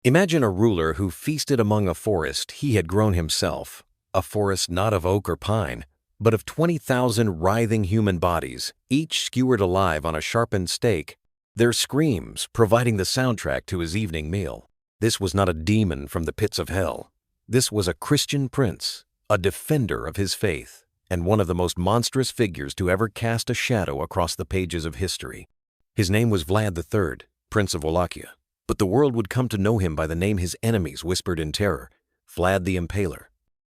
Imagine a ruler who feasted among a forest he had grown himself, a forest not of oak or pine, but of 20,000 writhing human bodies, each skewered alive on a sharpened stake, their screams providing the soundtrack to his evening meal. This was not a demon from the pits of hell. This was a Christian prince, a defender of his faith, and one of the most monstrous figures to ever cast a shadow across the pages of history. His name was Vlad III, Prince of Wallachia, but the world would come to know him by the name his enemies whispered in terror, Vlad the Impaler.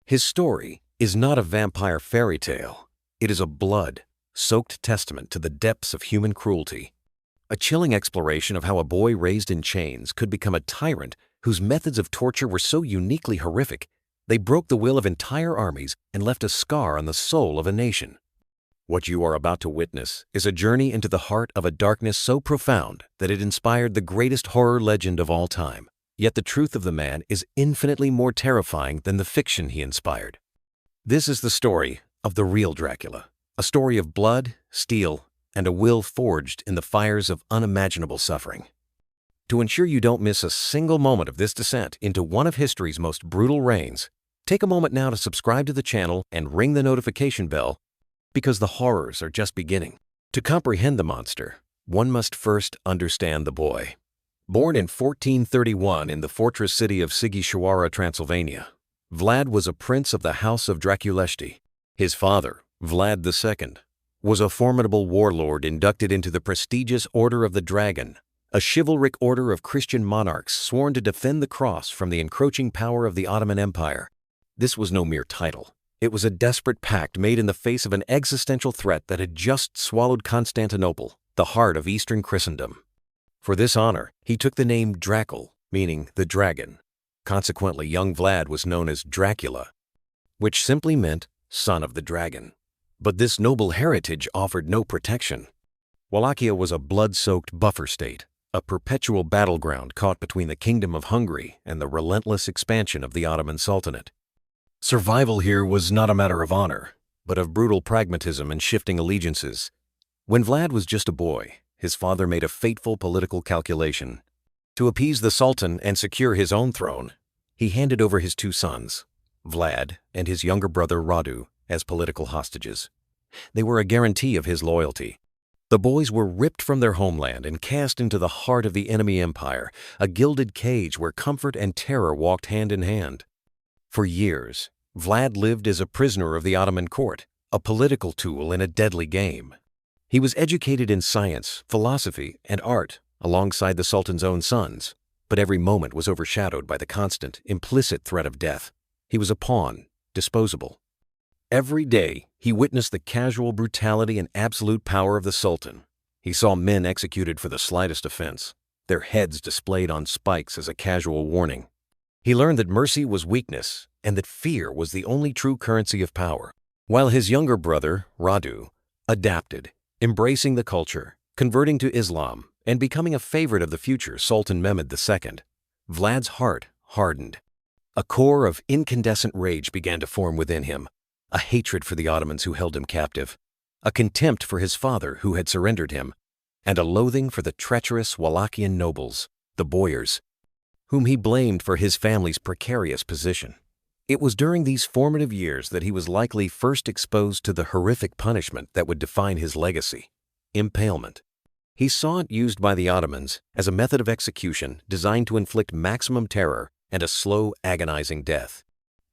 His story is not a vampire fairy tale. It is a blood-soaked testament to the depths of human cruelty. A chilling exploration of how a boy raised in chains could become a tyrant whose methods of torture were so uniquely horrific, they broke the will of entire armies and left a scar on the soul of a nation. What you are about to witness is a journey into the heart of a darkness so profound that it inspired the greatest horror legend of all time. Yet the truth of the man is infinitely more terrifying than the fiction he inspired. This is the story of the real Dracula, a story of blood, steel, and a will forged in the fires of unimaginable suffering. To ensure you don't miss a single moment of this descent into one of history's most brutal reigns, take a moment now to subscribe to the channel and ring the notification bell, because the horrors are just beginning. To comprehend the monster, one must first understand the boy. Born in 1431 in the fortress city of Sighisoara, Transylvania, Vlad was a prince of the House of Dracula. His father, Vlad II, was a formidable warlord inducted into the prestigious Order of the Dragon, a chivalric order of Christian monarchs sworn to defend the cross from the encroaching power of the Ottoman Empire. This was no mere title. It was a desperate pact made in the face of an existential threat that had just swallowed Constantinople, the heart of Eastern Christendom. For this honor, he took the name Dracul, meaning the dragon. Consequently, young Vlad was known as Dracula, which simply meant son of the dragon. But this noble heritage offered no protection. Wallachia was a blood-soaked buffer state, a perpetual battleground caught between the Kingdom of Hungary and the relentless expansion of the Ottoman Sultanate. Survival here was not a matter of honor, but of brutal pragmatism and shifting allegiances. When Vlad was just a boy, his father made a fateful political calculation. To appease the Sultan and secure his own throne, he handed over his two sons, Vlad and his younger brother Radu, as political hostages. They were a guarantee of his loyalty. The boys were ripped from their homeland and cast into the heart of the enemy empire, a gilded cage where comfort and terror walked hand in hand. For years, Vlad lived as a prisoner of the Ottoman court, a political tool in a deadly game. He was educated in science, philosophy, and art alongside the Sultan's own sons, but every moment was overshadowed by the constant, implicit threat of death. He was a pawn, disposable. Every day, he witnessed the casual brutality and absolute power of the Sultan. He saw men executed for the slightest offense, their heads displayed on spikes as a casual warning. He learned that mercy was weakness and that fear was the only true currency of power. While his younger brother, Radu, adapted, embracing the culture, converting to Islam, and becoming a favorite of the future Sultan Mehmed II, Vlad's heart hardened. A core of incandescent rage began to form within him, a hatred for the Ottomans who held him captive, a contempt for his father who had surrendered him, and a loathing for the treacherous Wallachian nobles, the boyars, whom he blamed for his family's precarious position. It was during these formative years that he was likely first exposed to the horrific punishment that would define his legacy: impalement. He saw it used by the Ottomans as a method of execution designed to inflict maximum terror and a slow, agonizing death.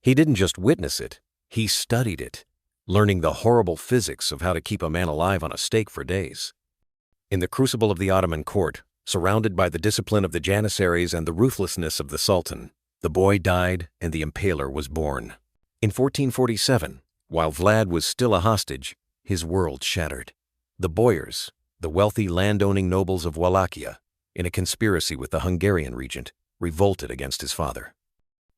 He didn't just witness it, he studied it, learning the horrible physics of how to keep a man alive on a stake for days. In the crucible of the Ottoman court, surrounded by the discipline of the Janissaries and the ruthlessness of the Sultan, the boy died and the Impaler was born. In 1447, while Vlad was still a hostage, his world shattered. The boyars, the wealthy landowning nobles of Wallachia, in a conspiracy with the Hungarian regent, revolted against his father.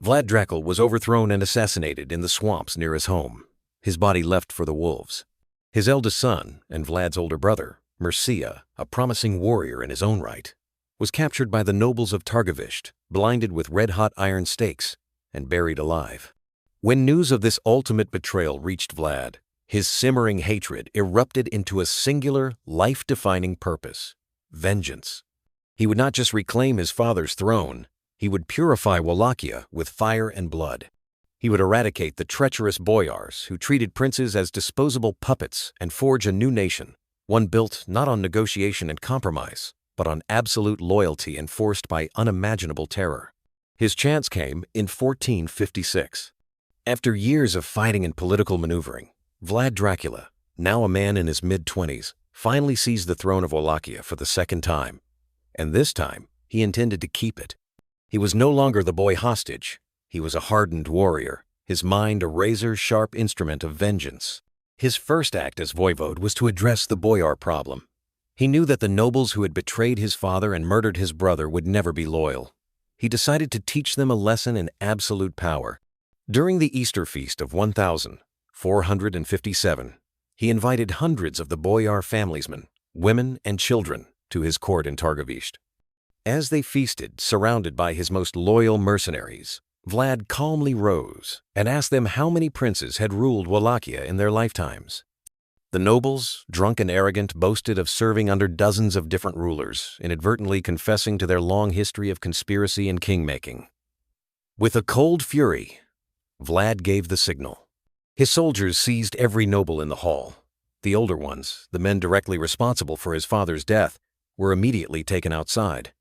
Vlad Dracul was overthrown and assassinated in the swamps near his home, his body left for the wolves. His eldest son and Vlad's older brother, Mircea, a promising warrior in his own right, was captured by the nobles of Targovishte, blinded with red-hot iron stakes, and buried alive. When news of this ultimate betrayal reached Vlad, his simmering hatred erupted into a singular, life-defining purpose: vengeance. He would not just reclaim his father's throne, He would purify Wallachia with fire and blood. He would eradicate the treacherous boyars who treated princes as disposable puppets and forge a new nation, one built not on negotiation and compromise, but on absolute loyalty enforced by unimaginable terror. His chance came in 1456. After years of fighting and political maneuvering, Vlad Dracula, now a man in his mid-20s, finally seized the throne of Wallachia for the second time. And this time, he intended to keep it. He was no longer the boy hostage. He was a hardened warrior, his mind a razor-sharp instrument of vengeance. His first act as voivode was to address the boyar problem. He knew that the nobles who had betrayed his father and murdered his brother would never be loyal. He decided to teach them a lesson in absolute power. During the Easter feast of 1457, he invited hundreds of the boyar familiesmen, women and children, to his court in Targovishte. As they feasted, surrounded by his most loyal mercenaries, Vlad calmly rose and asked them how many princes had ruled Wallachia in their lifetimes. The nobles, drunk and arrogant, boasted of serving under dozens of different rulers, inadvertently confessing to their long history of conspiracy and king-making. With a cold fury, Vlad gave the signal. His soldiers seized every noble in the hall. The older ones, the men directly responsible for his father's death, were immediately taken outside.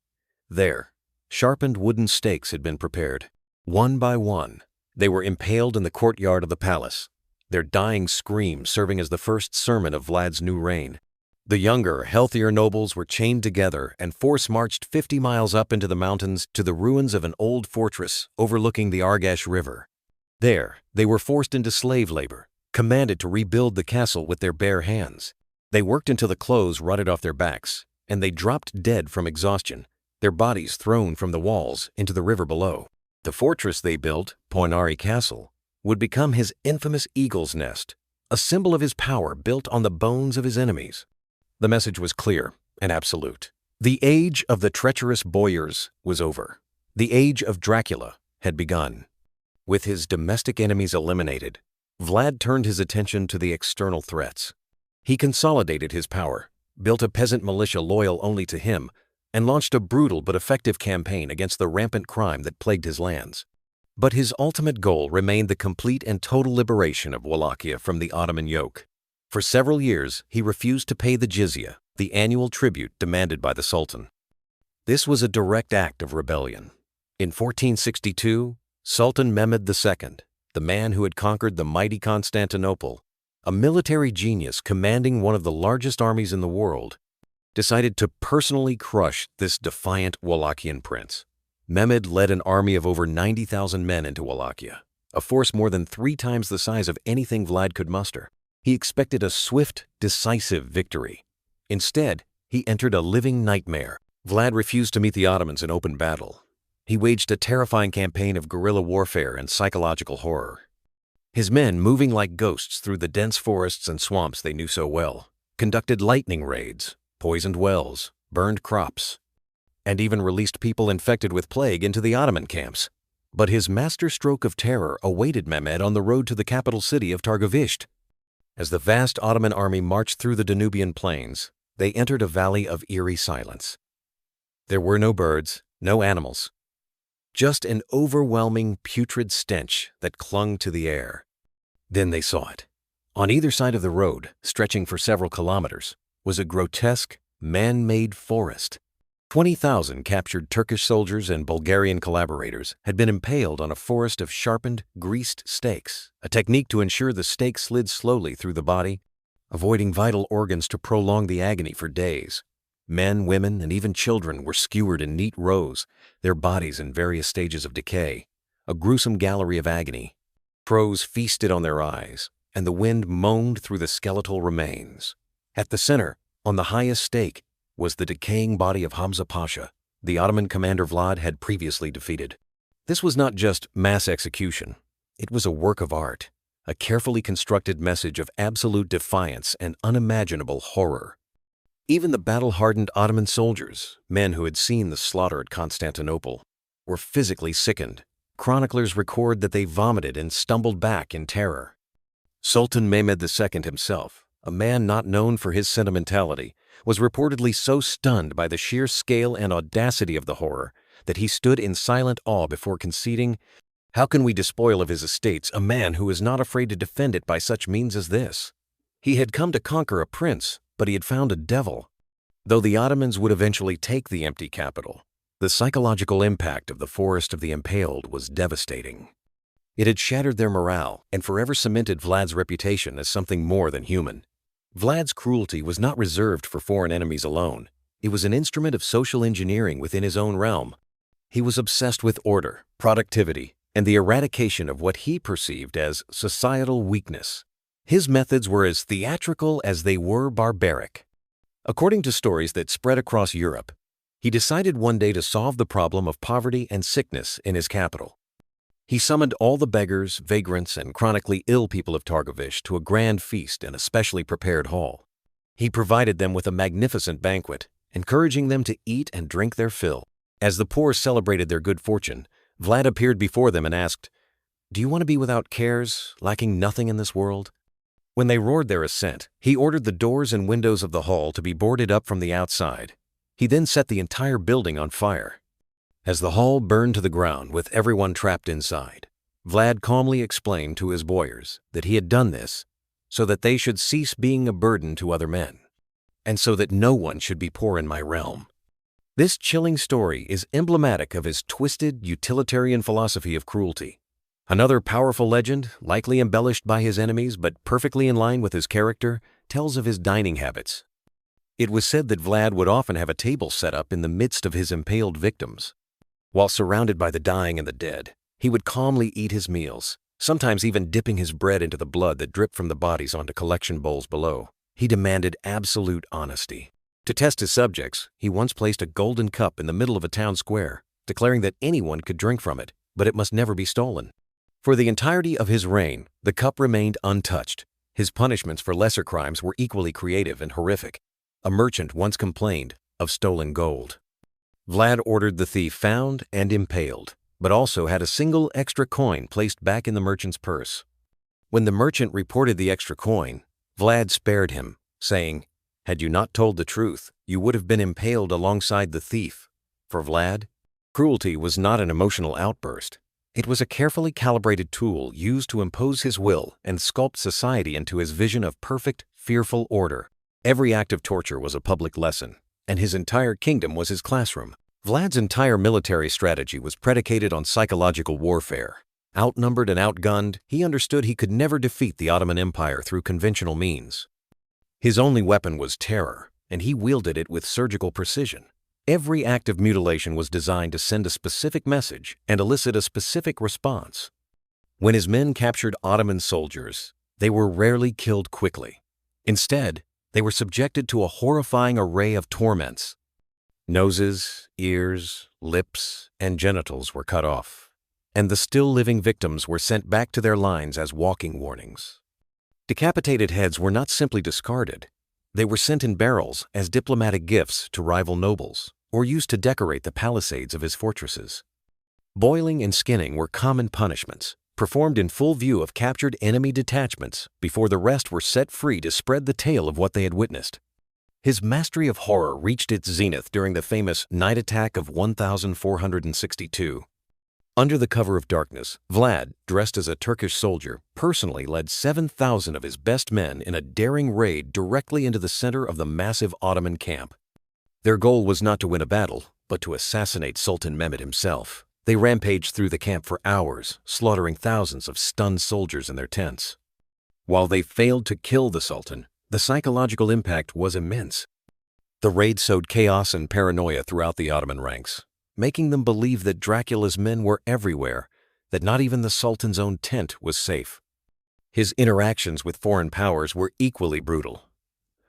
There, sharpened wooden stakes had been prepared. One by one, they were impaled in the courtyard of the palace, their dying screams serving as the first sermon of Vlad's new reign. The younger, healthier nobles were chained together and force-marched 50 miles up into the mountains to the ruins of an old fortress overlooking the Argash River. There, they were forced into slave labor, commanded to rebuild the castle with their bare hands. They worked until the clothes rotted off their backs, and they dropped dead from exhaustion, their bodies thrown from the walls into the river below. The fortress they built, Poinari Castle, would become his infamous eagle's nest, a symbol of his power built on the bones of his enemies. The message was clear and absolute. The age of the treacherous boyars was over. The age of Dracula had begun. With his domestic enemies eliminated, Vlad turned his attention to the external threats. He consolidated his power, built a peasant militia loyal only to him, and launched a brutal but effective campaign against the rampant crime that plagued his lands. But his ultimate goal remained the complete and total liberation of Wallachia from the Ottoman yoke. For several years, he refused to pay the jizya, the annual tribute demanded by the Sultan. This was a direct act of rebellion. In 1462, Sultan Mehmed II, the man who had conquered the mighty Constantinople, a military genius commanding one of the largest armies in the world, decided to personally crush this defiant Wallachian prince. Mehmed led an army of over 90,000 men into Wallachia, a force more than 3 times the size of anything Vlad could muster. He expected a swift, decisive victory. Instead, he entered a living nightmare. Vlad refused to meet the Ottomans in open battle. He waged a terrifying campaign of guerrilla warfare and psychological horror. His men, moving like ghosts through the dense forests and swamps they knew so well, conducted lightning raids, poisoned wells, burned crops, and even released people infected with plague into the Ottoman camps. But his masterstroke of terror awaited Mehmed on the road to the capital city of Targovishte. As the vast Ottoman army marched through the Danubian plains, they entered a valley of eerie silence. There were no birds, no animals, just an overwhelming putrid stench that clung to the air. Then they saw it. On either side of the road, stretching for several kilometers, was a grotesque, man-made forest. 20,000 captured Turkish soldiers and Bulgarian collaborators had been impaled on a forest of sharpened, greased stakes, a technique to ensure the stake slid slowly through the body, avoiding vital organs to prolong the agony for days. Men, women, and even children were skewered in neat rows, their bodies in various stages of decay, a gruesome gallery of agony. Crows feasted on their eyes, and the wind moaned through the skeletal remains. At the center, on the highest stake, was the decaying body of Hamza Pasha, the Ottoman commander Vlad had previously defeated. This was not just mass execution. It was a work of art, a carefully constructed message of absolute defiance and unimaginable horror. Even the battle-hardened Ottoman soldiers, men who had seen the slaughter at Constantinople, were physically sickened. Chroniclers record that they vomited and stumbled back in terror. Sultan Mehmed II himself, a man not known for his sentimentality, was reportedly so stunned by the sheer scale and audacity of the horror that he stood in silent awe before conceding, "How can we despoil of his estates a man who is not afraid to defend it by such means as this?" He had come to conquer a prince, but he had found a devil. Though the Ottomans would eventually take the empty capital, the psychological impact of the Forest of the Impaled was devastating. It had shattered their morale and forever cemented Vlad's reputation as something more than human. Vlad's cruelty was not reserved for foreign enemies alone. It was an instrument of social engineering within his own realm. He was obsessed with order, productivity, and the eradication of what he perceived as societal weakness. His methods were as theatrical as they were barbaric. According to stories that spread across Europe, he decided one day to solve the problem of poverty and sickness in his capital. He summoned all the beggars, vagrants, and chronically ill people of Targovish to a grand feast in a specially prepared hall. He provided them with a magnificent banquet, encouraging them to eat and drink their fill. As the poor celebrated their good fortune, Vlad appeared before them and asked, "Do you want to be without cares, lacking nothing in this world?" When they roared their assent, he ordered the doors and windows of the hall to be boarded up from the outside. He then set the entire building on fire. As the hall burned to the ground with everyone trapped inside, Vlad calmly explained to his boyars that he had done this so that they should cease being a burden to other men, and so that no one should be poor in my realm. This chilling story is emblematic of his twisted, utilitarian philosophy of cruelty. Another powerful legend, likely embellished by his enemies but perfectly in line with his character, tells of his dining habits. It was said that Vlad would often have a table set up in the midst of his impaled victims. While surrounded by the dying and the dead, he would calmly eat his meals, sometimes even dipping his bread into the blood that dripped from the bodies onto collection bowls below. He demanded absolute honesty. To test his subjects, he once placed a golden cup in the middle of a town square, declaring that anyone could drink from it, but it must never be stolen. For the entirety of his reign, the cup remained untouched. His punishments for lesser crimes were equally creative and horrific. A merchant once complained of stolen gold. Vlad ordered the thief found and impaled, but also had a single extra coin placed back in the merchant's purse. When the merchant reported the extra coin, Vlad spared him, saying, "Had you not told the truth, you would have been impaled alongside the thief." For Vlad, cruelty was not an emotional outburst. It was a carefully calibrated tool used to impose his will and sculpt society into his vision of perfect, fearful order. Every act of torture was a public lesson, and his entire kingdom was his classroom. Vlad's entire military strategy was predicated on psychological warfare. Outnumbered and outgunned, he understood he could never defeat the Ottoman Empire through conventional means. His only weapon was terror, and he wielded it with surgical precision. Every act of mutilation was designed to send a specific message and elicit a specific response. When his men captured Ottoman soldiers, they were rarely killed quickly. Instead, they were subjected to a horrifying array of torments. Noses, ears, lips, and genitals were cut off, and the still living victims were sent back to their lines as walking warnings. Decapitated heads were not simply discarded. They were sent in barrels as diplomatic gifts to rival nobles, or used to decorate the palisades of his fortresses. Boiling and skinning were common punishments, performed in full view of captured enemy detachments before the rest were set free to spread the tale of what they had witnessed. His mastery of horror reached its zenith during the famous night attack of 1462. Under the cover of darkness, Vlad, dressed as a Turkish soldier, personally led 7,000 of his best men in a daring raid directly into the center of the massive Ottoman camp. Their goal was not to win a battle, but to assassinate Sultan Mehmed himself. They rampaged through the camp for hours, slaughtering thousands of stunned soldiers in their tents. While they failed to kill the Sultan, the psychological impact was immense. The raid sowed chaos and paranoia throughout the Ottoman ranks, making them believe that Dracula's men were everywhere, that not even the Sultan's own tent was safe. His interactions with foreign powers were equally brutal.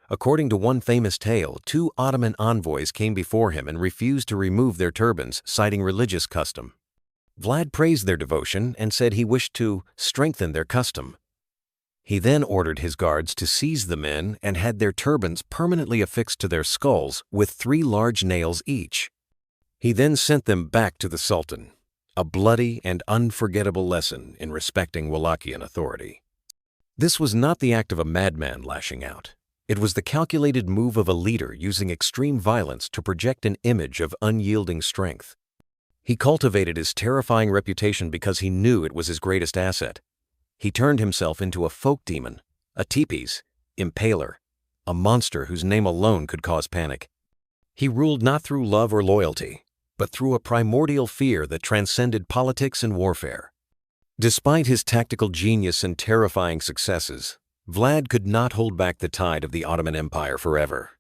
According to one famous tale, 2 Ottoman envoys came before him and refused to remove their turbans, citing religious custom. Vlad praised their devotion and said he wished to strengthen their custom. He then ordered his guards to seize the men and had their turbans permanently affixed to their skulls with 3 large nails each. He then sent them back to the Sultan, a bloody and unforgettable lesson in respecting Wallachian authority. This was not the act of a madman lashing out. It was the calculated move of a leader using extreme violence to project an image of unyielding strength. He cultivated his terrifying reputation because he knew it was his greatest asset. He turned himself into a folk demon, a teepees, impaler, a monster whose name alone could cause panic. He ruled not through love or loyalty, but through a primordial fear that transcended politics and warfare. Despite his tactical genius and terrifying successes, Vlad could not hold back the tide of the Ottoman Empire forever.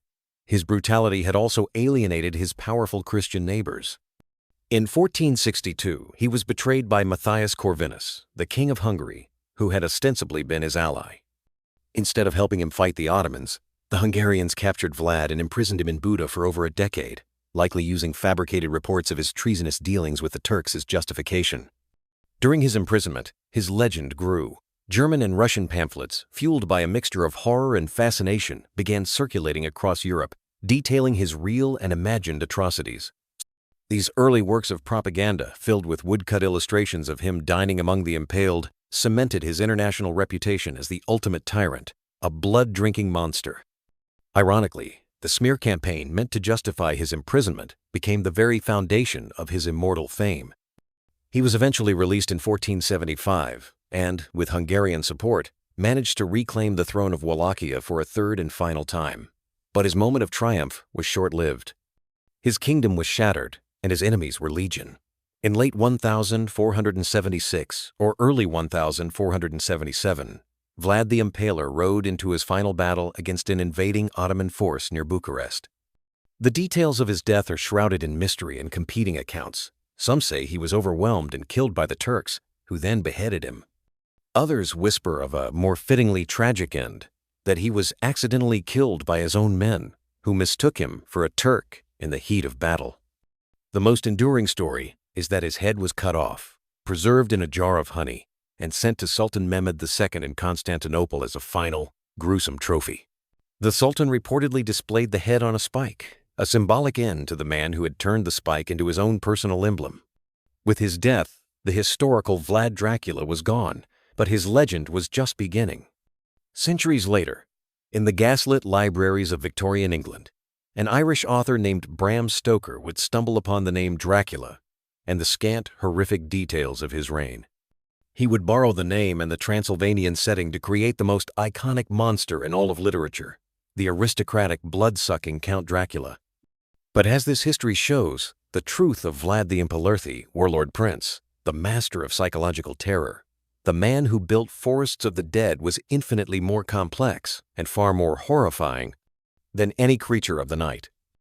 His brutality had also alienated his powerful Christian neighbors. In 1462, he was betrayed by Matthias Corvinus, the king of Hungary, who had ostensibly been his ally. Instead of helping him fight the Ottomans, the Hungarians captured Vlad and imprisoned him in Buda for over a decade, likely using fabricated reports of his treasonous dealings with the Turks as justification. During his imprisonment, his legend grew. German and Russian pamphlets, fueled by a mixture of horror and fascination, began circulating across Europe, detailing his real and imagined atrocities. These early works of propaganda, filled with woodcut illustrations of him dining among the impaled, cemented his international reputation as the ultimate tyrant, a blood-drinking monster. Ironically, the smear campaign meant to justify his imprisonment became the very foundation of his immortal fame. He was eventually released in 1475 and, with Hungarian support, managed to reclaim the throne of Wallachia for a third and final time. But his moment of triumph was short-lived. His kingdom was shattered, and his enemies were legion. In late 1476 or early 1477, Vlad the Impaler rode into his final battle against an invading Ottoman force near Bucharest. The details of his death are shrouded in mystery and competing accounts. Some say he was overwhelmed and killed by the Turks, who then beheaded him. Others whisper of a more fittingly tragic end, that he was accidentally killed by his own men, who mistook him for a Turk in the heat of battle. The most enduring story is that his head was cut off, preserved in a jar of honey, and sent to Sultan Mehmed II in Constantinople as a final, gruesome trophy. The Sultan reportedly displayed the head on a spike, a symbolic end to the man who had turned the spike into his own personal emblem. With his death, the historical Vlad Dracula was gone, but his legend was just beginning. Centuries later, in the gaslit libraries of Victorian England, an Irish author named Bram Stoker would stumble upon the name Dracula and the scant, horrific details of his reign. He would borrow the name and the Transylvanian setting to create the most iconic monster in all of literature, the aristocratic, blood-sucking Count Dracula. But as this history shows, the truth of Vlad the Impaler, warlord prince, the master of psychological terror, the man who built forests of the dead, was infinitely more complex and far more horrifying than any creature of the night.